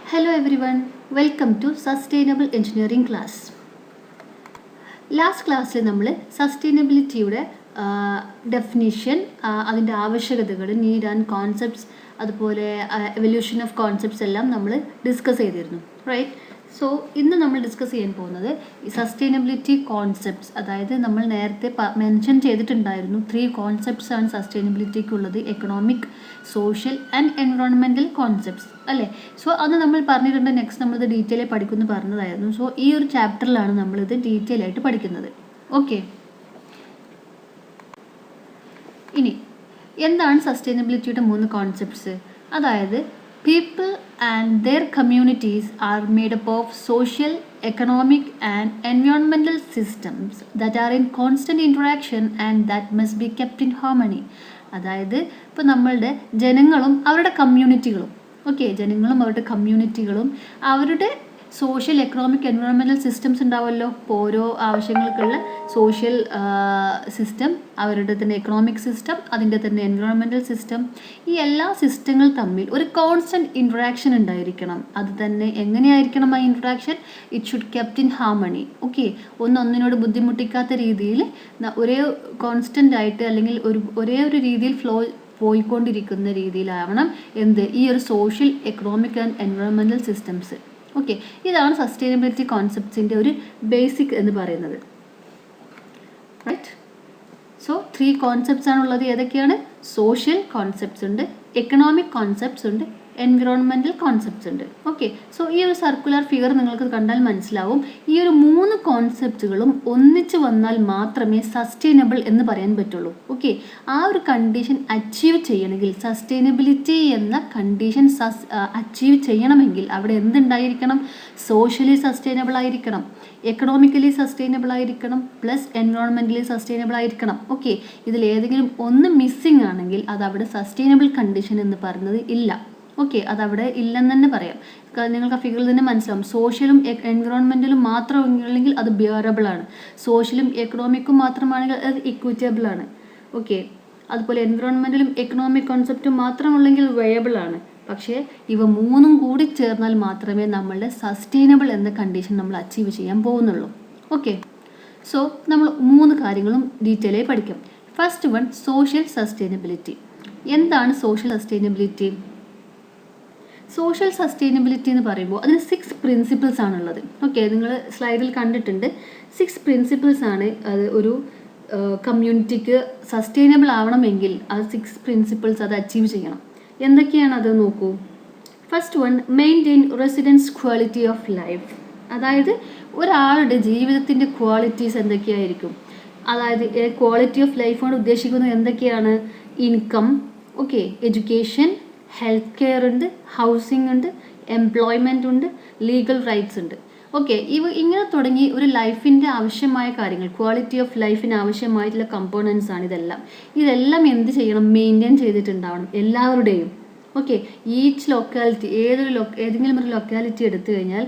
Hello everyone, welcome to Sustainable Engineering class. Last ക്ലാസ്സിൽ നമ്മൾ സസ്റ്റൈനബിലിറ്റിയുടെ definition, അതിൻ്റെ ആവശ്യകതകൾ, നീഡ് ആൻഡ് കോൺസെപ്റ്റ്സ്, അതുപോലെ എവല്യൂഷൻ ഓഫ് കോൺസെപ്റ്റ്സ് എല്ലാം നമ്മൾ ഡിസ്കസ് ചെയ്തിരുന്നു, റൈറ്റ്? സോ ഇന്ന് നമ്മൾ ഡിസ്കസ് ചെയ്യാൻ പോകുന്നത് ഈ സസ്റ്റൈനബിലിറ്റി കോൺസെപ്റ്റ്സ്. അതായത് നമ്മൾ നേരത്തെ മെൻഷൻ ചെയ്തിട്ടുണ്ടായിരുന്നു 3 കോൺസെപ്റ്റ്സ് ആണ് സസ്റ്റൈനബിലിറ്റിക്കുള്ളത്: economic, social and environmental concepts, അല്ലേ? സോ അത് നമ്മൾ പറഞ്ഞിട്ടുണ്ട്. നെക്സ്റ്റ് നമ്മളിത് ഡീറ്റെയിൽ ആയി പഠിക്കുമെന്ന് പറഞ്ഞതായിരുന്നു. സോ ഈ ഒരു ചാപ്റ്ററിലാണ് നമ്മളിത് ഡീറ്റെയിൽ ആയിട്ട് പഠിക്കുന്നത്. ഓക്കെ, ഇനി എന്താണ് സസ്റ്റൈനബിലിറ്റിയുടെ 3 കോൺസെപ്റ്റ്സ്? അതായത് people and their communities are made up of social, economic and environmental systems that are in constant interaction and that must be kept in harmony. അതായത് ഇപ്പോൾ നമ്മളുടെ ജനങ്ങളും അവരുടെ കമ്മ്യൂണിറ്റികളും, ജനങ്ങളും അവരുടെ കമ്മ്യൂണിറ്റികളും അവരുടെ സോഷ്യൽ, എക്കണോമിക്, എൻവയോൺമെൻറ്റൽ സിസ്റ്റംസ് ഉണ്ടാവുമല്ലോ. ഇപ്പോൾ ഓരോ ആവശ്യങ്ങൾക്കുള്ള സോഷ്യൽ സിസ്റ്റം, അവരുടെ തന്നെ എക്കണോമിക് സിസ്റ്റം, അതിൻ്റെ തന്നെ എൻവയോൺമെൻറ്റൽ സിസ്റ്റം, ഈ എല്ലാ സിസ്റ്റങ്ങൾ തമ്മിൽ ഒരു കോൺസ്റ്റൻറ്റ് ഇൻട്രാക്ഷൻ ഉണ്ടായിരിക്കണം. അത് തന്നെ എങ്ങനെയായിരിക്കണം ആ interaction? It should kept in harmony. ഒന്നിനോട് ബുദ്ധിമുട്ടിക്കാത്ത രീതിയിൽ, ഒരേ കോൺസ്റ്റൻ്റ് ആയിട്ട്, അല്ലെങ്കിൽ ഒരേ ഒരു രീതിയിൽ പോയിക്കൊണ്ടിരിക്കുന്ന രീതിയിലാവണം ഈ ഒരു social, economic and environmental systems. ഇതാണ് സസ്റ്റൈനബിലിറ്റി കോൺസെപ്റ്റ്സിൻ്റെ ഒരു ബേസിക് എന്ന് പറയുന്നത്, റൈറ്റ്? സോ 3 കോൺസെപ്റ്റ്സ് ആണുള്ളത്. ഏതൊക്കെയാണ്? സോഷ്യൽ കോൺസെപ്റ്റ്സ് ഉണ്ട്, എക്കണോമിക് കോൺസെപ്റ്റ്സ് ഉണ്ട്, എൻവിറോൺമെൻറ്റൽ കോൺസെപ്റ്റ്സ് ഉണ്ട്. സോ ഈ ഒരു സർക്കുലർ ഫിഗർ നിങ്ങൾക്ക് കണ്ടാൽ മനസ്സിലാവും. ഈ ഒരു 3 കോൺസെപ്റ്റുകളും ഒന്നിച്ച് വന്നാൽ മാത്രമേ സസ്റ്റൈനബിൾ എന്ന് പറയാൻ പറ്റുള്ളൂ. ആ ഒരു കണ്ടീഷൻ അച്ചീവ് ചെയ്യണമെങ്കിൽ, സസ്റ്റൈനബിലിറ്റി എന്ന കണ്ടീഷൻ അച്ചീവ് ചെയ്യണമെങ്കിൽ അവിടെ എന്തുണ്ടായിരിക്കണം? സോഷ്യലി സസ്റ്റൈനബിൾ ആയിരിക്കണം, എക്കണോമിക്കലി സസ്റ്റൈനബിൾ ആയിരിക്കണം, പ്ലസ് എൻവയോൺമെൻ്റലി സസ്റ്റൈനബിൾ ആയിരിക്കണം. ഇതിൽ ഏതെങ്കിലും ഒന്ന് മിസ്സിംഗ് ആണെങ്കിൽ അതവിടെ സസ്റ്റൈനബിൾ കണ്ടീഷൻ എന്ന് പറയുന്നത് ഇല്ല. അതവിടെ ഇല്ലെന്ന് തന്നെ പറയാം. നിങ്ങൾക്ക് ആ ഫിഗറിൽ തന്നെ മനസ്സിലാവും. സോഷ്യലും എൻവയോൺമെൻറ്റലും മാത്രമുണ്ടെങ്കിൽ അത് ബിയറബിൾ ആണ്, സോഷ്യലും എക്കണോമിക്കും മാത്രമാണെങ്കിൽ അത് ഇക്വിറ്റബിൾ ആണ്. അതുപോലെ എൻവയോൺമെൻറ്റലും എക്കണോമിക് കോൺസെപ്റ്റും മാത്രമുള്ളെങ്കിൽ വയബിൾ ആണ്. പക്ഷേ ഇവ 3 കൂടി ചേർന്നാൽ മാത്രമേ നമ്മളുടെ സസ്റ്റൈനബിൾ എന്ന കണ്ടീഷൻ നമ്മൾ അച്ചീവ് ചെയ്യാൻ പോകുന്നുള്ളൂ. സോ നമ്മൾ 3 കാര്യങ്ങളും ഡീറ്റെയിൽ ആയി പഠിക്കാം. First one, social sustainability. എന്താണ് സോഷ്യൽ സസ്റ്റൈനബിലിറ്റി? സോഷ്യൽ സസ്റ്റൈനബിലിറ്റി എന്ന് പറയുമ്പോൾ അതിന് 6 പ്രിൻസിപ്പിൾസ് ആണുള്ളത്. നിങ്ങൾ സ്ലൈഡിൽ കണ്ടിട്ടുണ്ട്. 6 പ്രിൻസിപ്പിൾസ് ആണ്. അത് ഒരു കമ്മ്യൂണിറ്റിക്ക് സസ്റ്റൈനബിൾ ആവണമെങ്കിൽ ആ 6 പ്രിൻസിപ്പിൾസ് അത് അച്ചീവ് ചെയ്യണം. എന്തൊക്കെയാണ് അത് നോക്കൂ. First one, maintain residence quality of life. അതായത് ഒരാളുടെ ജീവിതത്തിൻ്റെ ക്വാളിറ്റീസ് എന്തൊക്കെയായിരിക്കും? അതായത് ക്വാളിറ്റി ഓഫ് ലൈഫ് കൊണ്ട് ഉദ്ദേശിക്കുന്നത് എന്തൊക്കെയാണ്? ഇൻകം, എഡ്യൂക്കേഷൻ, ഹെൽത്ത് കെയർ ഉണ്ട്, ഹൗസിംഗ് ഉണ്ട്, എംപ്ലോയ്മെൻ്റ് ഉണ്ട്, ലീഗൽ റൈറ്റ്സ് ഉണ്ട്. ഇങ്ങനെ തുടങ്ങി ഒരു ലൈഫിൻ്റെ ആവശ്യമായ കാര്യങ്ങൾ, ക്വാളിറ്റി ഓഫ് ലൈഫിന് ആവശ്യമായിട്ടുള്ള കമ്പോണൻസ് ആണ് ഇതെല്ലാം എന്ത് ചെയ്യണം? മെയിൻറ്റെയിൻ ചെയ്തിട്ടുണ്ടാവണം എല്ലാവരുടെയും. ഈച്ച് ലൊക്കാലിറ്റി, ഏതെങ്കിലും ഒരു ലൊക്കാലിറ്റി എടുത്തു കഴിഞ്ഞാൽ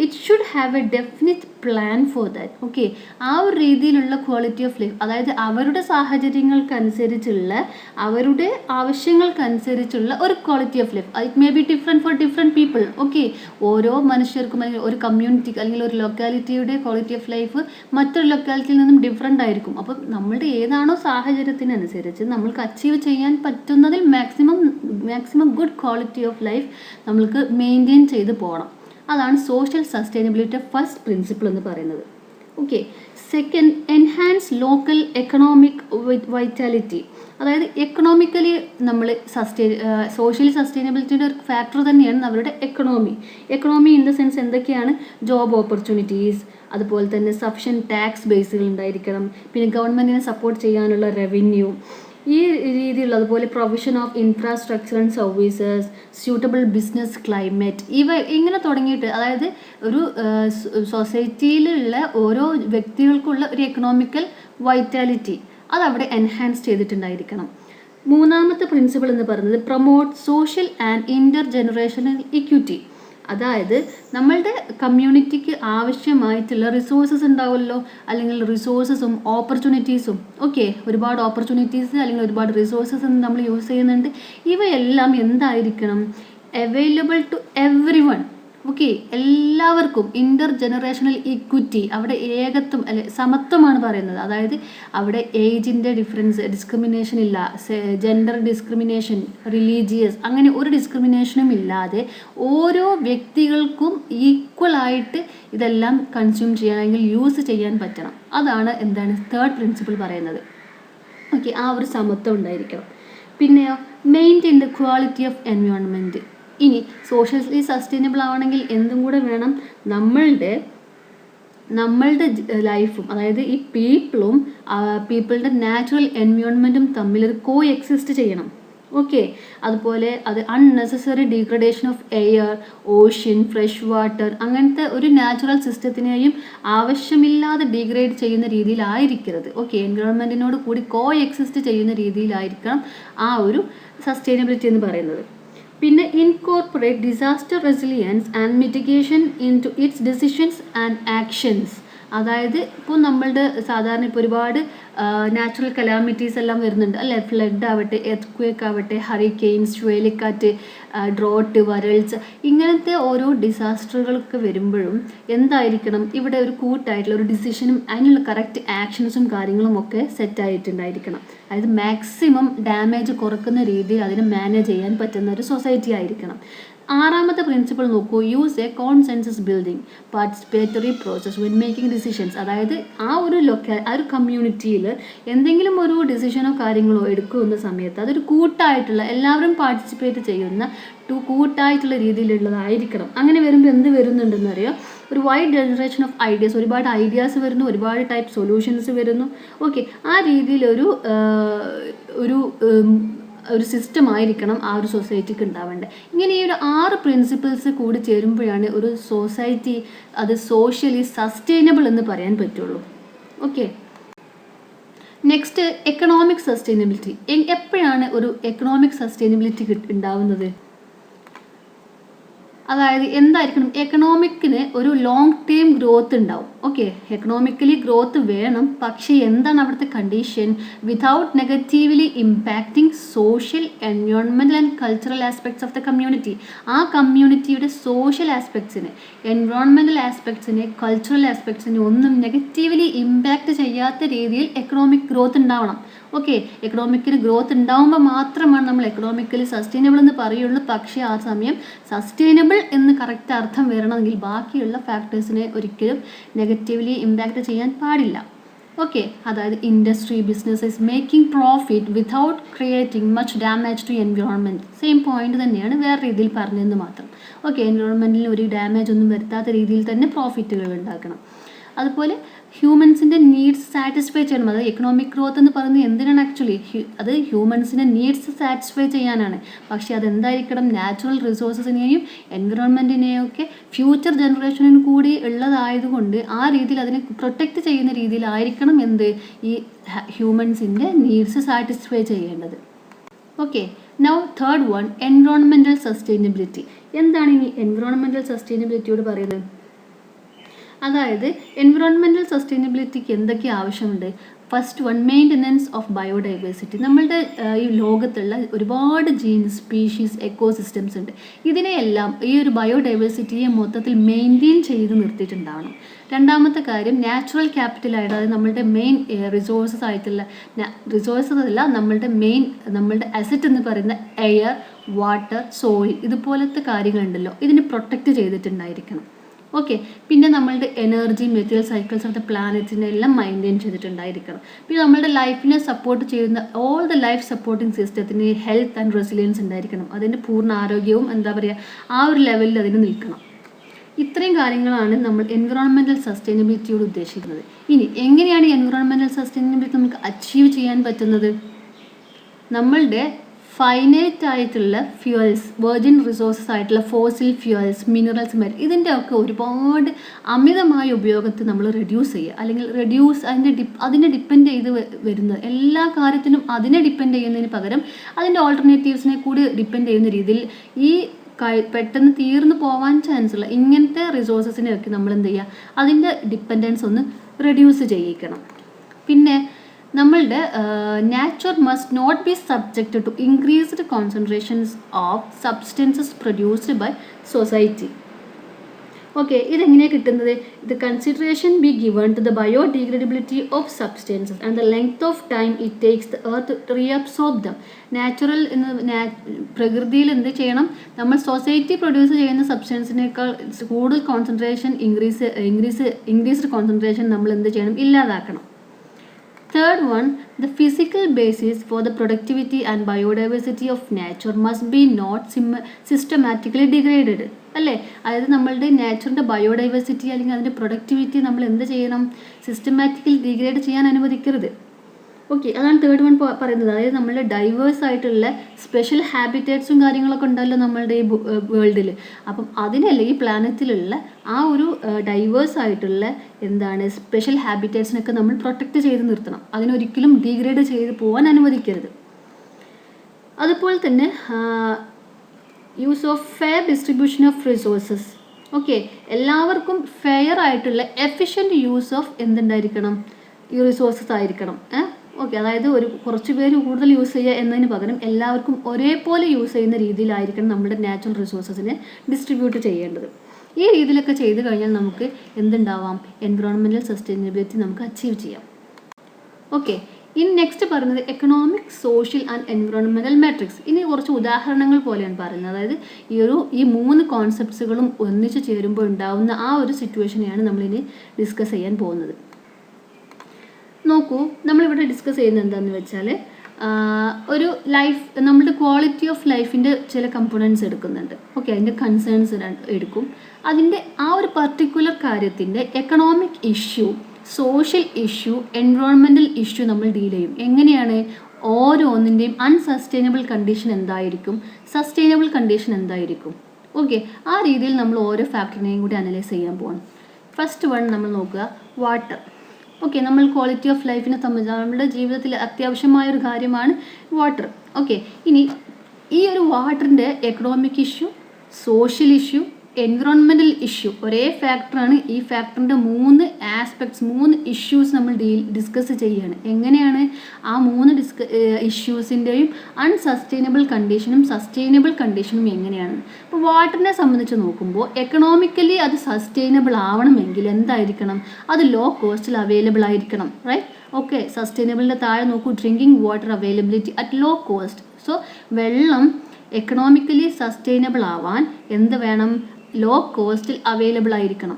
it should have A definite plan for that. ആ ഒരു രീതിയിലുള്ള ക്വാളിറ്റി ഓഫ് ലൈഫ്, അതായത് അവരുടെ സാഹചര്യങ്ങൾക്കനുസരിച്ചുള്ള, അവരുടെ ആവശ്യങ്ങൾക്കനുസരിച്ചുള്ള ഒരു quality of life. It may be different for different people. ഓരോ മനുഷ്യർക്കും, അല്ലെങ്കിൽ ഒരു കമ്മ്യൂണിറ്റിക്ക്, അല്ലെങ്കിൽ ഒരു ലൊക്കാലിറ്റിയുടെ ക്വാളിറ്റി ഓഫ് ലൈഫ് മറ്റൊരു ലൊക്കാലിറ്റിയിൽ നിന്നും ഡിഫറെൻ്റ് ആയിരിക്കും. അപ്പം നമ്മളുടെ ഏതാണോ സാഹചര്യത്തിനനുസരിച്ച് നമ്മൾക്ക് അച്ചീവ് ചെയ്യാൻ പറ്റുന്നതിൽ maximum good quality of life നമ്മൾക്ക് മെയിൻറ്റെയിൻ ചെയ്ത് പോകണം. അതാണ് സോഷ്യൽ സസ്റ്റൈനബിലിറ്റി ഫസ്റ്റ് പ്രിൻസിപ്പിൾ എന്ന് പറയുന്നത്. Second, enhance local economic vitality. അതായത് എക്കണോമിക്കലി നമ്മൾ സോഷ്യൽ സസ്റ്റൈനബിലിറ്റിയുടെ ഒരു ഫാക്ടർ തന്നെയാണ് അവരുടെ എക്കണോമി ഇൻ ദ സെൻസ് എന്തൊക്കെയാണ്? ജോബ് ഓപ്പർച്യൂണിറ്റീസ്, അതുപോലെ തന്നെ സഫിഷ്യൻറ്റ് ടാക്സ് ബേസുകൾ ഉണ്ടായിരിക്കണം, പിന്നെ ഗവൺമെൻറ്റിനെ സപ്പോർട്ട് ചെയ്യാനുള്ള റവന്യൂ, ഈ രീതിയിലുള്ള, അതുപോലെ provision of infrastructure and services, suitable business climate, ഇങ്ങനെ തുടങ്ങിയിട്ട്, അതായത് ഒരു സൊസൈറ്റിയിലുള്ള ഓരോ വ്യക്തികൾക്കുള്ള ഒരു എക്കണോമിക്കൽ വൈറ്റാലിറ്റി അതവിടെ എൻഹാൻസ് ചെയ്തിട്ടുണ്ടായിരിക്കണം. മൂന്നാമത്തെ പ്രിൻസിപ്പിൾ എന്ന് പറയുന്നത് promote social and inter generational equity. അതായത് നമ്മളുടെ കമ്മ്യൂണിറ്റിക്ക് ആവശ്യമായിട്ടുള്ള റിസോഴ്സസ് ഉണ്ടാവുമല്ലോ, അല്ലെങ്കിൽ റിസോഴ്സസും ഓപ്പർച്യൂണിറ്റീസും. ഒരുപാട് ഓപ്പർച്യൂണിറ്റീസ് അല്ലെങ്കിൽ ഒരുപാട് റിസോഴ്സസ് നമ്മൾ യൂസ് ചെയ്യുന്നുണ്ട്. ഇവയെല്ലാം എന്തായിരിക്കണം? Available to everyone. Okay, എല്ലാവർക്കും ഇൻ്റർ ജനറേഷണൽ ഇക്വിറ്റി, അവിടെ ഏകത്വം അല്ലെ സമത്വമാണ് പറയുന്നത്. അതായത് അവിടെ ഏജിൻ്റെ ഡിസ്ക്രിമിനേഷൻ ഇല്ല, ജെൻഡർ ഡിസ്ക്രിമിനേഷൻ, റിലീജിയസ്, അങ്ങനെ ഒരു ഡിസ്ക്രിമിനേഷനും ഇല്ലാതെ ഓരോ വ്യക്തികൾക്കും ഈക്വലായിട്ട് ഇതെല്ലാം കൺസ്യൂം ചെയ്യാൻ അല്ലെങ്കിൽ യൂസ് ചെയ്യാൻ പറ്റണം. അതാണ് എന്താണ് തേർഡ് പ്രിൻസിപ്പിൾ പറയുന്നത്. ഓക്കെ, ആ ഒരു സമത്വം ഉണ്ടായിരിക്കണം. പിന്നെയോ maintain the quality of environment. ഇനി സോഷ്യലി സസ്റ്റൈനബിൾ ആവണമെങ്കിൽ എന്തും കൂടെ വേണം, നമ്മളുടെ ലൈഫും, അതായത് ഈ പീപ്പിളുടെ നാച്ചുറൽ എൻവയോൺമെൻറ്റും തമ്മിൽ ഒരു കോ എക്സിസ്റ്റ് ചെയ്യണം. ഓക്കെ, അതുപോലെ അത് unnecessary degradation of air, ocean, fresh water, അങ്ങനത്തെ ഒരു നാച്ചുറൽ സിസ്റ്റത്തിനെയും ആവശ്യമില്ലാതെ ഡീഗ്രേഡ് ചെയ്യുന്ന രീതിയിലായിരിക്കരുത്. ഓക്കെ, എൻവയോൺമെൻറ്റിനോട് കൂടി കോ എക്സിസ്റ്റ് ചെയ്യുന്ന രീതിയിലായിരിക്കണം ആ ഒരു സസ്റ്റൈനബിലിറ്റി എന്ന് പറയുന്നത്. പിന്നെ incorporate disaster resilience and mitigation into its decisions and actions. അതായത് ഇപ്പോൾ നമ്മളുടെ സാധാരണ ഇപ്പോൾ ഒരുപാട് നാച്ചുറൽ കലാമിറ്റീസ് എല്ലാം വരുന്നുണ്ട് അല്ലേ, ഫ്ലഡ് ആവട്ടെ, എർത്ത്ക്വേക്ക് ആവട്ടെ, ഹറിക്കെയിൻസ്, ചുഴലിക്കാറ്റ്, ഡ്രോട്ട്, വരൾച്ച, ഇങ്ങനത്തെ ഓരോ ഡിസാസ്റ്ററുകളൊക്കെ വരുമ്പോഴും എന്തായിരിക്കണം, ഇവിടെ ഒരു കൂട്ടായിട്ടുള്ള ഒരു ഡിസിഷനും അതിനുള്ള കറക്റ്റ് ആക്ഷൻസും കാര്യങ്ങളും ഒക്കെ സെറ്റായിട്ടുണ്ടായിരിക്കണം. അതായത് മാക്സിമം ഡാമേജ് കുറക്കുന്ന രീതിയിൽ അതിനെ മാനേജ് ചെയ്യാൻ പറ്റുന്ന ഒരു സൊസൈറ്റി ആയിരിക്കണം. ആറാമത്തെ പ്രിൻസിപ്പിൾ നോക്കൂ, use A consensus building participatory process when making decisions. അതായത് ആ ഒരു കമ്മ്യൂണിറ്റിയിൽ എന്തെങ്കിലും ഒരു ഡിസിഷനോ കാര്യങ്ങളോ എടുക്കുന്ന സമയത്ത് അതൊരു കൂട്ടായിട്ടുള്ള, എല്ലാവരും പാർട്ടിസിപ്പേറ്റ് ചെയ്യുന്ന കൂട്ടായിട്ടുള്ള രീതിയിലുള്ളതായിരിക്കണം. അങ്ങനെ വരുമ്പോൾ എന്ത് വരുന്നുണ്ടെന്ന് അറിയാം, ഒരു വൈഡ് ജനറേഷൻ ഓഫ് ഐഡിയാസ്, ഒരുപാട് ഐഡിയാസ് വരുന്നു, ഒരുപാട് ടൈപ്പ് സൊല്യൂഷൻസ് വരുന്നു. ഓക്കെ, ആ രീതിയിലൊരു ഒരു സിസ്റ്റം ആയിരിക്കണം ആ ഒരു സൊസൈറ്റിക്ക് ഉണ്ടാവേണ്ടത്. ഇങ്ങനെ ഈ ഒരു 6 പ്രിൻസിപ്പിൾസ് കൂടി ചേരുമ്പോഴാണ് ഒരു സൊസൈറ്റി അത് സോഷ്യലി സസ്റ്റൈനബിൾ എന്ന് പറയാൻ പറ്റുള്ളൂ. Okay, next economic sustainability. എപ്പോഴാണ് ഒരു എക്കണോമിക് സസ്റ്റൈനബിലിറ്റി ഉണ്ടാവുന്നത്? അതായത് എന്തായിരിക്കണം, എക്കണോമിക്കിന് ഒരു ലോങ് ടേം ഗ്രോത്ത് ഉണ്ടാവും. ഓക്കെ, എക്കണോമിക്കലി ഗ്രോത്ത് വേണം, പക്ഷേ എന്താണ് അവിടുത്തെ condition? Without negatively impacting social, environmental and cultural aspects of the community. ആ കമ്മ്യൂണിറ്റിയുടെ സോഷ്യൽ ആസ്പെക്ട്സിനെ, എൻവയോൺമെൻറ്റൽ ആസ്പെക്ട്സിനെ, കൾച്ചറൽ ആസ്പെക്ട്സിനെ ഒന്നും നെഗറ്റീവ്ലി ഇമ്പാക്റ്റ് ചെയ്യാത്ത രീതിയിൽ എക്കണോമിക് ഗ്രോത്ത് ഉണ്ടാവണം. ഓക്കെ, എക്കണോമിക്കലി ഗ്രോത്ത് ഉണ്ടാവുമ്പോൾ മാത്രമാണ് നമ്മൾ എക്കണോമിക്കലി സസ്റ്റൈനബിൾ എന്ന് പറയുള്ളൂ. പക്ഷേ ആ സമയം സസ്റ്റൈനബിൾ എന്ന് കറക്റ്റ് അർത്ഥം വരണമെങ്കിൽ ബാക്കിയുള്ള ഫാക്ടേഴ്സിനെ ഒരിക്കലും നെഗറ്റീവ്ലി ഇമ്പാക്റ്റ് ചെയ്യാൻ പാടില്ല. ഓക്കെ, അതായത് industry, businesses making profit without creating much damage to environment. Same point തന്നെയാണ്, വേറെ രീതിയിൽ പറഞ്ഞതെന്ന് മാത്രം. ഓക്കെ, എൻവയോൺമെൻറ്റിൽ ഒരു ഡാമേജ് ഒന്നും വരുത്താത്ത രീതിയിൽ തന്നെ പ്രോഫിറ്റുകൾ ഉണ്ടാക്കണം. അതുപോലെ ഹ്യൂമൻസിൻ്റെ നീഡ്സ് സാറ്റിസ്ഫൈ ചെയ്യണം. അതായത് എക്കണോമിക് ഗ്രോത്ത് എന്ന് പറയുന്നത് എന്തിനാണ് ആക്ച്വലി? അത് ഹ്യൂമൻസിൻ്റെ നീഡ്സ് സാറ്റിസ്ഫൈ ചെയ്യാനാണ്. പക്ഷേ അതെന്തായിരിക്കണം, നാച്ചുറൽ റിസോഴ്സസിനെയും എൻവിറോൺമെൻറ്റിനെയും ഒക്കെ ഫ്യൂച്ചർ ജനറേഷനും കൂടി ഉള്ളതായതുകൊണ്ട് ആ രീതിയിൽ അതിനെ പ്രൊട്ടക്റ്റ് ചെയ്യുന്ന രീതിയിലായിരിക്കണം ഈ ഹ്യൂമൻസിൻ്റെ നീഡ്സ് സാറ്റിസ്ഫൈ ചെയ്യേണ്ടത്. Okay, now third one, environmental sustainability. എന്താണ് ഇനി എൻവിറോൺമെൻറ്റൽ സസ്റ്റൈനബിലിറ്റിയോട് പറയുന്നത്? അതായത് എൻവിറോൺമെൻറ്റൽ സസ്റ്റൈനബിലിറ്റിക്ക് എന്തൊക്കെ ആവശ്യമുണ്ട്? First one, maintenance of biodiversity. നമ്മളുടെ ഈ ലോകത്തുള്ള ഒരുപാട് ജീൻസ്, സ്പീഷീസ്, എക്കോസിസ്റ്റംസ് ഉണ്ട്. ഇതിനെയെല്ലാം ഈ ഒരു ബയോഡൈവേഴ്സിറ്റിയെ മൊത്തത്തിൽ മെയിൻറ്റെയിൻ ചെയ്ത് നിർത്തിയിട്ടുണ്ടാവണം. രണ്ടാമത്തെ കാര്യം, നാച്ചുറൽ ക്യാപിറ്റലായിട്ട്, അതായത് നമ്മളുടെ മെയിൻ റിസോഴ്സസ് ആയിട്ടുള്ള നമ്മളുടെ അസറ്റ് എന്ന് പറയുന്ന എയർ, വാട്ടർ, സോയിൽ, ഇതുപോലത്തെ കാര്യങ്ങളുണ്ടല്ലോ, ഇതിനെ പ്രൊട്ടക്റ്റ് ചെയ്തിട്ടുണ്ടായിരിക്കണം. ഓക്കെ, പിന്നെ നമ്മളുടെ energy, material cycles of the പ്ലാനറ്റിനെ എല്ലാം മെയിൻറ്റെയിൻ ചെയ്തിട്ടുണ്ടായിരിക്കണം. പിന്നെ നമ്മളുടെ ലൈഫിനെ സപ്പോർട്ട് ചെയ്യുന്ന ഓൾ ദ ലൈഫ് സപ്പോർട്ടിങ് സിസ്റ്റത്തിന് ഹെൽത്ത് ആൻഡ് റെസിലിയൻസ് ഉണ്ടായിരിക്കണം. അതിൻ്റെ പൂർണ്ണ ആരോഗ്യവും ആ ഒരു ലെവലിൽ അതിന് നിൽക്കണം. ഇത്രയും കാര്യങ്ങളാണ് നമ്മൾ എൻവിറോൺമെൻറ്റൽ സസ്റ്റൈനബിലിറ്റിയോട് ഉദ്ദേശിക്കുന്നത്. ഇനി എങ്ങനെയാണ് എൻവിറോൺമെൻറ്റൽ സസ്റ്റൈനബിലിറ്റി നമുക്ക് അച്ചീവ് ചെയ്യാൻ പറ്റുന്നത്? നമ്മളുടെ ഫൈനൈറ്റ് ആയിട്ടുള്ള ഫ്യൂവൽസ്, വെർജിൻ റിസോഴ്സസ് ആയിട്ടുള്ള ഫോസിൽ ഫ്യൂവൽസ്, മിനറൽസ്, ഇതിൻ്റെ ഒക്കെ ഒരുപാട് അമിതമായ ഉപയോഗത്തെ നമ്മൾ റെഡ്യൂസ് ചെയ്യുക, അല്ലെങ്കിൽ അതിനെ ഡിപ്പെൻഡ് ചെയ്ത് വരുന്നത് എല്ലാ കാര്യത്തിനും അതിനെ ഡിപ്പെൻഡ് ചെയ്യുന്നതിന് പകരം അതിൻ്റെ ഓൾട്ടർനേറ്റീവ്സിനെ കൂടി ഡിപ്പെൻഡ് ചെയ്യുന്ന രീതിയിൽ ഈ പെട്ടെന്ന് തീർന്നു പോകാൻ ചാൻസ് ഉള്ള ഇങ്ങനത്തെ റിസോഴ്സസിനെയൊക്കെ നമ്മൾ എന്ത് ചെയ്യുക, അതിൻ്റെ ഡിപ്പെൻഡൻസ് ഒന്ന് റെഡ്യൂസ് ചെയ്യിക്കണം. പിന്നെ നമ്മളുടെ nature must not be subject to increased concentrations of substances produced by society. Okay, ഇതെങ്ങനെയാണ് കിട്ടുന്നത്? ഇത് consideration be given to the biodegradability of substances and the length of time it takes the earth to reabsorb them. Natural പ്രകൃതിയിൽ എന്ത് ചെയ്യണം? നമ്മൾ society produce ചെയ്യുന്ന സബ്സ്റ്റൻസിനേക്കാൾ കൂടുതൽ concentration increased concentration നമ്മൾ എന്ത് ചെയ്യണം? ഇല്ലാതാക്കണം. Third one, the physical basis for the productivity and biodiversity of nature must be not systematically degraded. അല്ലേ? അതായത് നമ്മളുടെ നാച്ചറിൻ്റെ ബയോഡൈവേഴ്സിറ്റി അല്ലെങ്കിൽ അതിൻ്റെ പ്രൊഡക്ടിവിറ്റി നമ്മൾ എന്ത് ചെയ്യണം? സിസ്റ്റമാറ്റിക്കലി ഡിഗ്രേഡ് ചെയ്യാൻ അനുവദിക്കരുത്. ഓക്കെ, അതാണ് തേർഡ് വൺ പറയുന്നത്. അതായത് നമ്മളുടെ ഡൈവേഴ്സ് ആയിട്ടുള്ള സ്പെഷ്യൽ ഹാബിറ്റേറ്റ്സും കാര്യങ്ങളൊക്കെ ഉണ്ടല്ലോ നമ്മളുടെ ഈ വേൾഡിൽ. അപ്പം അതിനല്ല, ഈ പ്ലാനറ്റിലുള്ള ആ ഒരു ഡൈവേഴ്സ് ആയിട്ടുള്ള സ്പെഷ്യൽ ഹാബിറ്റേറ്റ്സിനൊക്കെ നമ്മൾ പ്രൊട്ടക്റ്റ് ചെയ്ത് നിർത്തണം. അതിനൊരിക്കലും ഡീഗ്രേഡ് ചെയ്ത് പോകാൻ അനുവദിക്കരുത്. അതുപോലെ തന്നെ use of fair distribution of resources. Okay, എല്ലാവർക്കും ഫെയർ ആയിട്ടുള്ള എഫിഷ്യൻറ്റ് യൂസ് ഓഫ് എന്തുണ്ടായിരിക്കണം? ഈ റിസോഴ്സസ് ആയിരിക്കണം. ഓക്കെ, അതായത് കുറച്ച് പേര് കൂടുതൽ യൂസ് ചെയ്യുക എന്നതിന് പകരം എല്ലാവർക്കും ഒരേപോലെ യൂസ് ചെയ്യുന്ന രീതിയിലായിരിക്കണം നമ്മുടെ നാച്ചുറൽ റിസോഴ്സസിനെ ഡിസ്ട്രിബ്യൂട്ട് ചെയ്യേണ്ടത്. ഈ രീതിയിലൊക്കെ ചെയ്ത് കഴിഞ്ഞാൽ നമുക്ക് എന്തുണ്ടാവാം? എൻവിറോൺമെൻറ്റൽ സസ്റ്റൈനബിലിറ്റി നമുക്ക് അച്ചീവ് ചെയ്യാം. ഓക്കെ, ഇനി നെക്സ്റ്റ് പറയുന്നത് economic, social and environmental matrix. ഇനി കുറച്ച് ഉദാഹരണങ്ങൾ പോലെയാണ് പറയുന്നത്. അതായത് ഈ 3 കോൺസെപ്റ്റ്സുകളും ഒന്നിച്ച് ചേരുമ്പോൾ ഉണ്ടാവുന്ന ആ ഒരു സിറ്റുവേഷനെയാണ് നമ്മളിനി ഡിസ്കസ് ചെയ്യാൻ പോകുന്നത്. നോക്കൂ, നമ്മളിവിടെ ഡിസ്കസ് ചെയ്യുന്നത് എന്താണെന്ന് വെച്ചാൽ ഒരു നമ്മുടെ ക്വാളിറ്റി ഓഫ് ലൈഫിൻ്റെ ചില കമ്പോണൻസ് എടുക്കുന്നുണ്ട്. ഓക്കെ, അതിൻ്റെ കൺസേൺസ് എടുക്കും. അതിൻ്റെ ആ ഒരു പർട്ടിക്കുലർ കാര്യത്തിൻ്റെ economic issue, social issue, environmental issue നമ്മൾ ഡീൽ ചെയ്യും. എങ്ങനെയാണ്? ഓരോന്നിൻ്റെയും അൺസസ്റ്റൈനബിൾ കണ്ടീഷൻ എന്തായിരിക്കും, സസ്റ്റൈനബിൾ കണ്ടീഷൻ എന്തായിരിക്കും. ഓക്കെ, ആ രീതിയിൽ നമ്മൾ ഓരോ ഫാക്ടറിനെയും കൂടി അനലൈസ് ചെയ്യാൻ പോകണം. ഫസ്റ്റ് വൺ നമ്മൾ നോക്കുക, വാട്ടർ. ഓക്കെ, നമ്മൾ ക്വാളിറ്റി ഓഫ് ലൈഫിനെ സംബന്ധിച്ച് നമ്മുടെ ജീവിതത്തിൽ അത്യാവശ്യമായൊരു കാര്യമാണ് വാട്ടർ. ഓക്കെ, ഇനി ഈ ഒരു വാട്ടറിൻ്റെ economic issue, social issue, environmental issue ഒരേ ഫാക്ടറാണ്. ഈ ഫാക്ടറിൻ്റെ 3 ആസ്പെക്ട്സ്, 3 ഇഷ്യൂസ് നമ്മൾ ഡിസ്കസ് ചെയ്യുകയാണ്. എങ്ങനെയാണ് ആ 3 ഇഷ്യൂസിൻ്റെയും അൺസസ്റ്റൈനബിൾ കണ്ടീഷനും സസ്റ്റൈനബിൾ കണ്ടീഷനും എങ്ങനെയാണ്? അപ്പോൾ വാട്ടറിനെ സംബന്ധിച്ച് നോക്കുമ്പോൾ എക്കണോമിക്കലി അത് സസ്റ്റൈനബിൾ ആവണമെങ്കിൽ എന്തായിരിക്കണം? അത് ലോ കോസ്റ്റിൽ അവൈലബിൾ ആയിരിക്കണം. റൈറ്റ്? ഓക്കെ, സസ്റ്റൈനബിളിൻ്റെ താഴെ നോക്കൂ, drinking water availability at low cost. So വെള്ളം എക്കണോമിക്കലി സസ്റ്റൈനബിൾ ആവാൻ എന്ത് വേണം? ലോ കോസ്റ്റിൽ അവൈലബിൾ ആയിരിക്കണം.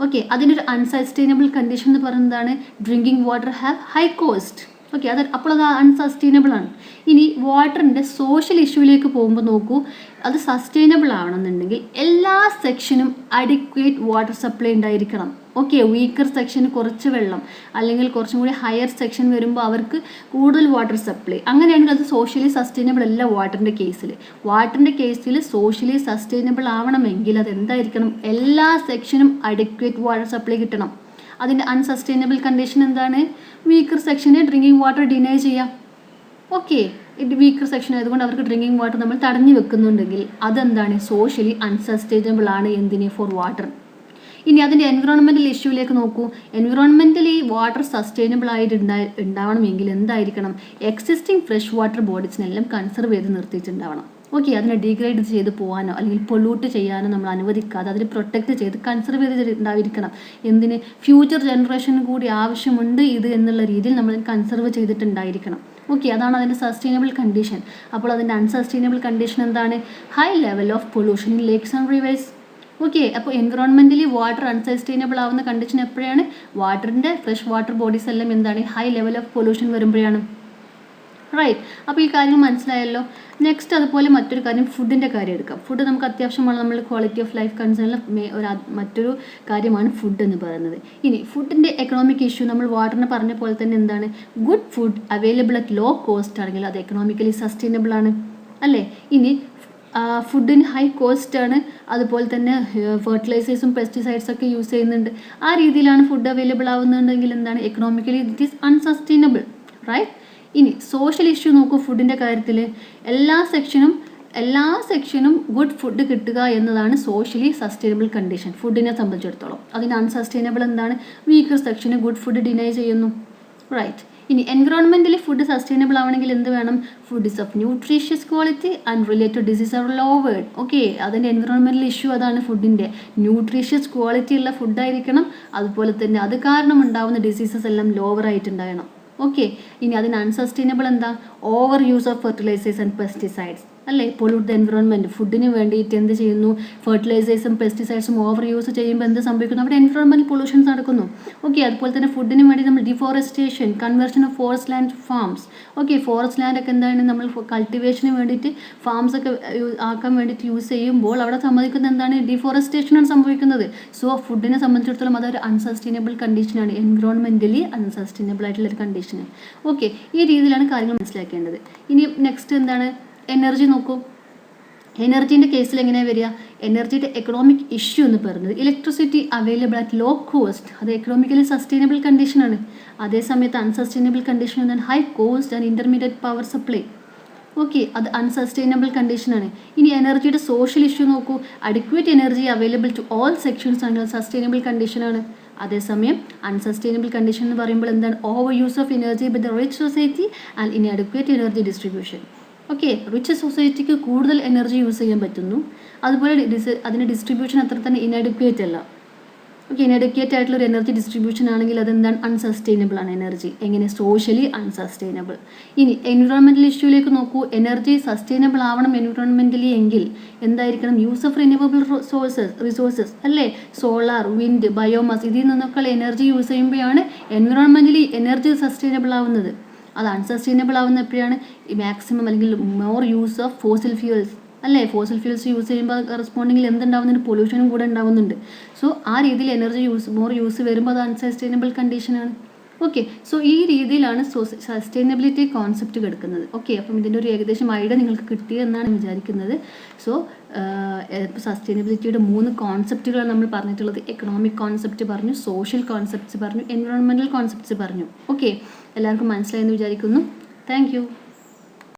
ഓക്കെ, അതിൻ്റെ ഒരു അൺസസ്റ്റൈനബിൾ കണ്ടീഷൻ എന്ന് പറയുന്നതാണ് drinking water have high cost. Okay, അപ്പോൾ അത് അൺസസ്റ്റൈനബിൾ ആണ്. ഇനി വാട്ടറിൻ്റെ സോഷ്യൽ ഇഷ്യൂവിലേക്ക് പോകുമ്പോൾ നോക്കൂ, അത് സസ്റ്റൈനബിൾ ആവണമെന്നുണ്ടെങ്കിൽ എല്ലാ സെക്ഷനും അഡിക്വേറ്റ് വാട്ടർ സപ്ലൈ ഉണ്ടായിരിക്കണം. ഓക്കെ, വീക്കർ സെക്ഷന് കുറച്ച് വെള്ളം, അല്ലെങ്കിൽ കുറച്ചും കൂടി ഹയർ സെക്ഷൻ വരുമ്പോൾ അവർക്ക് കൂടുതൽ വാട്ടർ സപ്ലൈ. അങ്ങനെയാണെങ്കിൽ അത് സോഷ്യലി സസ്റ്റൈനബിൾ അല്ല. വാട്ടറിൻ്റെ കേസിൽ സോഷ്യലി സസ്റ്റൈനബിൾ ആവണമെങ്കിൽ അത് എന്തായിരിക്കണം? എല്ലാ സെക്ഷനും അഡിക്വേറ്റ് വാട്ടർ സപ്ലൈ കിട്ടണം. അതിൻ്റെ അൺസസ്റ്റൈനബിൾ കണ്ടീഷൻ എന്താണ്? വീക്കർ സെക്ഷന് ഡ്രിങ്കിങ് വാട്ടർ ഡിനൈ ചെയ്യാം. ഓക്കെ, ഇത് വീക്കർ സെക്ഷൻ ആയതുകൊണ്ട് അവർക്ക് ഡ്രിങ്കിങ് വാട്ടർ നമ്മൾ തടഞ്ഞു വെക്കുന്നുണ്ടെങ്കിൽ അതെന്താണ്? സോഷ്യലി അൺസസ്റ്റൈനബിൾ ആണ്. എന്തിന്? Four water. ഇനി അതിൻ്റെ എൻവിറോൺമെൻറ്റൽ ഇഷ്യൂവിലേക്ക് നോക്കൂ. എൻവിറോൺമെൻ്റലി വാട്ടർ സസ്റ്റൈനബിൾ ആയിട്ട് ഉണ്ടാവണമെങ്കിൽ എന്തായിരിക്കണം? എക്സിസ്റ്റിംഗ് ഫ്രഷ് വാട്ടർ ബോഡീസിനെല്ലാം കൺസർവ് ചെയ്ത് നിർത്തിയിട്ടുണ്ടാവണം. ഓക്കെ, അതിനെ ഡീഗ്രേഡ് ചെയ്ത് പോകാനോ അല്ലെങ്കിൽ പൊല്യൂട്ട് ചെയ്യാനോ നമ്മൾ അനുവദിക്കാതെ അതിനെ പ്രൊട്ടക്റ്റ് ചെയ്ത് കൺസർവ് ചെയ്തിട്ടുണ്ടായിരിക്കണം. എന്തിന്? ഫ്യൂച്ചർ ജനറേഷന് കൂടി ആവശ്യമുണ്ട് ഇത് എന്നുള്ള രീതിയിൽ നമ്മൾ കൺസർവ് ചെയ്തിട്ടുണ്ടായിരിക്കണം. ഓക്കെ, അതാണ് അതിൻ്റെ സസ്റ്റൈനബിൾ കണ്ടീഷൻ. അപ്പോൾ അതിൻ്റെ അൺസസ്റ്റൈനബിൾ കണ്ടീഷൻ എന്താണ്? High level of pollution in lakes and reverse. Okay, അപ്പോൾ എൻവിറോൺമെൻ്റലി വാട്ടർ അൺസസ്റ്റൈനബിൾ ആവുന്ന കണ്ടീഷൻ എപ്പോഴാണ്? വാട്ടറിൻ്റെ ഫ്രഷ് വാട്ടർ ബോഡീസ് എല്ലാം എന്താണ്? ഹൈ ലെവൽ ഓഫ് പൊല്യൂഷൻ വരുമ്പോഴാണ്. റൈറ്റ്? അപ്പോൾ ഈ കാര്യം മനസ്സിലായല്ലോ. നെക്സ്റ്റ് അതുപോലെ മറ്റൊരു കാര്യം, ഫുഡിൻ്റെ കാര്യം എടുക്കാം. ഫുഡ് നമുക്ക് അത്യാവശ്യമാണ്. നമ്മൾ ക്വാളിറ്റി ഓഫ് ലൈഫ് കൺസേണിൽ മറ്റൊരു കാര്യമാണ് ഫുഡ് എന്ന് പറയുന്നത്. ഇനി ഫുഡിൻ്റെ എക്കണോമിക് ഇഷ്യൂ നമ്മൾ വാട്ടറിനെ പറഞ്ഞ പോലെ തന്നെ എന്താണ്? Good food available at low cost ആണെങ്കിൽ അത് എക്കണോമിക്കലി സസ്റ്റൈനബിൾ ആണ്, അല്ലേ? ഇനി ഫുഡിന് ഹൈ കോസ്റ്റ് ആണ്, അതുപോലെ തന്നെ ഫെർട്ടിലൈസേഴ്സും പെസ്റ്റിസൈഡ്സൊക്കെ യൂസ് ചെയ്യുന്നുണ്ട്. ആ രീതിയിലാണ് ഫുഡ് അവൈലബിൾ ആവുന്നുണ്ടെങ്കിൽ എന്താണ്? Economically it is unsustainable. Right? ഇനി സോഷ്യൽ ഇഷ്യൂ നോക്കൂ. ഫുഡിൻ്റെ കാര്യത്തിൽ എല്ലാ സെക്ഷനും ഗുഡ് ഫുഡ് കിട്ടുക എന്നതാണ് സോഷ്യലി സസ്റ്റൈനബിൾ കണ്ടീഷൻ ഫുഡിനെ സംബന്ധിച്ചിടത്തോളം. അതിന് അൺസസ്റ്റൈനബിൾ എന്താണ്? വീക്കർ സെക്ഷന് ഗുഡ് ഫുഡ് ഡിനൈ ചെയ്യുന്നു. റൈറ്റ്? ഇനി എൻവിറോൺമെൻ്റലി ഫുഡ് സസ്റ്റൈനബിൾ ആവണമെങ്കിൽ എന്ത് വേണം? Food is of nutritious quality and related disease are lowered. Okay, അതിൻ്റെ എൻവിറോൺമെൻ്റൽ ഇഷ്യൂ അതാണ് ഫുഡിൻ്റെ. ന്യൂട്രീഷ്യസ് ക്വാളിറ്റി ഉള്ള ഫുഡായിരിക്കണം, അതുപോലെ തന്നെ അത് കാരണം ഉണ്ടാവുന്ന ഡിസീസസ് എല്ലാം ലോവർ ആയിട്ടുണ്ടാകണം. ഓക്കെ, ഇനി അതിന് അൺസസ്റ്റൈനബിൾ എന്താ? Over use of fertilisers and pesticides, അല്ലേ? Pollute the environment. ഫുഡിന് വേണ്ടിയിട്ട് എന്ത് ചെയ്യുന്നു? ഫെർട്ടിലൈസേഴ്സും പെസ്റ്റിസൈഡ്സും ഓവർ യൂസ് ചെയ്യുമ്പോൾ എന്ത് സംഭവിക്കുന്നു? അവിടെ എൻവിറോൺമെൻറ്റൽ പൊല്യൂഷൻസ് നടക്കുന്നു. ഓക്കെ, അതുപോലെ തന്നെ ഫുഡിന് വേണ്ടി നമ്മൾ deforestation, conversion of forest land farms. Okay, forest ലാൻഡൊക്കെ എന്താണ്? നമ്മൾ കൾട്ടിവേഷന് വേണ്ടിയിട്ട് ഫാംസ് ഒക്കെ ആക്കാൻ വേണ്ടിയിട്ട് യൂസ് ചെയ്യുമ്പോൾ അവിടെ സംഭവിക്കുന്നത് എന്താണ്? ഡിഫോറസ്റ്റേഷനാണ് സംഭവിക്കുന്നത്. സോ ഫുഡിനെ സംബന്ധിച്ചിടത്തോളം അതൊരു അൺസസ്റ്റൈനബിൾ കണ്ടീഷനാണ്, എൻവിറോൺമെൻ്റലി അൺസസ്റ്റൈനബിൾ ആയിട്ടുള്ളൊരു കണ്ടീഷനാണ്. ഓക്കെ, ഈ രീതിയിലാണ് കാര്യങ്ങൾ മനസ്സിലാക്കേണ്ടത്. ഇനി നെക്സ്റ്റ് എന്താണ്? എനർജി നോക്കൂ. എനർജീൻ്റെ കേസിൽ എങ്ങനെയാണ് വരിക? എനർജിയുടെ എക്കണോമിക് ഇഷ്യൂ എന്ന് പറയുന്നത് electricity available at low cost, അത് എക്കണോമിക്കലി സസ്റ്റൈനബിൾ കണ്ടീഷനാണ്. അതേസമയത്ത് അൺസസ്റ്റൈനബിൾ കണ്ടീഷൻ എന്താണ്? High cost and intermediate power supply. Okay, അത് അൺസസ്റ്റൈനബിൾ കണ്ടീഷനാണ്. ഇനി എനർജിയുടെ സോഷ്യൽ ഇഷ്യൂ നോക്കൂ. Adequate energy available to all sections ആണ് സസ്റ്റൈനബിൾ കണ്ടീഷനാണ്. അതേസമയം അൺസസ്റ്റൈനബിൾ കണ്ടീഷൻ എന്ന് പറയുമ്പോൾ എന്താണ്? Over use of energy by the rich society and inadequate energy distribution. Okay, rich സൊസൈറ്റിക്ക് കൂടുതൽ എനർജി യൂസ് ചെയ്യാൻ പറ്റുന്നു, അതുപോലെ അതിൻ്റെ ഡിസ്ട്രിബ്യൂഷൻ അത്ര തന്നെ ഇൻഅഡിക്വേറ്റ് അല്ല. ഓക്കെ, ഇൻഅഡിക്വേറ്റ് ആയിട്ടുള്ളൊരു എനർജി ഡിസ്ട്രിബ്യൂഷൻ ആണെങ്കിൽ അതെന്താണ്? അൺസസ്റ്റൈനബിൾ ആണ് എനർജി. എങ്ങനെ? Socially unsustainable. ഇനി എൻവിറോൺമെൻറ്റൽ ഇഷ്യൂലേക്ക് നോക്കൂ. എനർജി സസ്റ്റൈനബിൾ ആവണം എൻവിറോൺമെൻ്റലി എങ്കിൽ എന്തായിരിക്കണം? യൂസ് ഓഫ് റിന്യൂവബിൾ റിസോഴ്സസ്, അല്ലേ? സോളാർ, വിൻഡ്, ബയോമാസ്, ഇതിൽ നിന്നൊക്കെ എനർജി യൂസ് ചെയ്യുമ്പോഴാണ് എൻവിറോൺമെൻ്റലി എനർജി സസ്റ്റൈനബിൾ ആവുന്നത്. അത് അൺസസ്റ്റൈനബിൾ ആവുന്ന എപ്പോഴാണ്? മാക്സിമം അല്ലെങ്കിൽ more use of fossil fuels, അല്ലേ? ഫോസിൽ ഫ്യൂൽസ് യൂസ് ചെയ്യുമ്പോൾ കറസ്പോണ്ടിങ്ങിൽ എന്തുണ്ടാവുന്നുണ്ട്? പൊല്യൂഷനും കൂടെ ഉണ്ടാവുന്നുണ്ട്. സോ ആ രീതിയിൽ എനർജി മോർ യൂസ് വരുമ്പോൾ അത് അൺസസ്റ്റൈനബിൾ കണ്ടീഷനാണ്. ഓക്കെ, സോ ഈ രീതിയിലാണ് സസ്റ്റൈനബിലിറ്റി കോൺസെപ്റ്റ് കിടക്കുന്നത്. ഓക്കെ, അപ്പം ഇതിൻ്റെ ഒരു ഏകദേശം ഐഡിയ നിങ്ങൾക്ക് കിട്ടിയെന്നാണ് വിചാരിക്കുന്നത്. സോ സസ്റ്റൈനബിലിറ്റിയുടെ 3 കോൺസെപ്റ്റുകളാണ് നമ്മൾ പറഞ്ഞിട്ടുള്ളത്. എക്കണോമിക് കോൺസെപ്റ്റ് പറഞ്ഞു, സോഷ്യൽ കോൺസെപ്റ്റ്സ് പറഞ്ഞു, എൻവിറോൺമെൻറ്റൽ കോൺസെപ്റ്റ്സ് പറഞ്ഞു. ഓക്കെ, എല്ലാവർക്കും മനസ്സിലായെന്ന് വിചാരിക്കുന്നു. Thank you.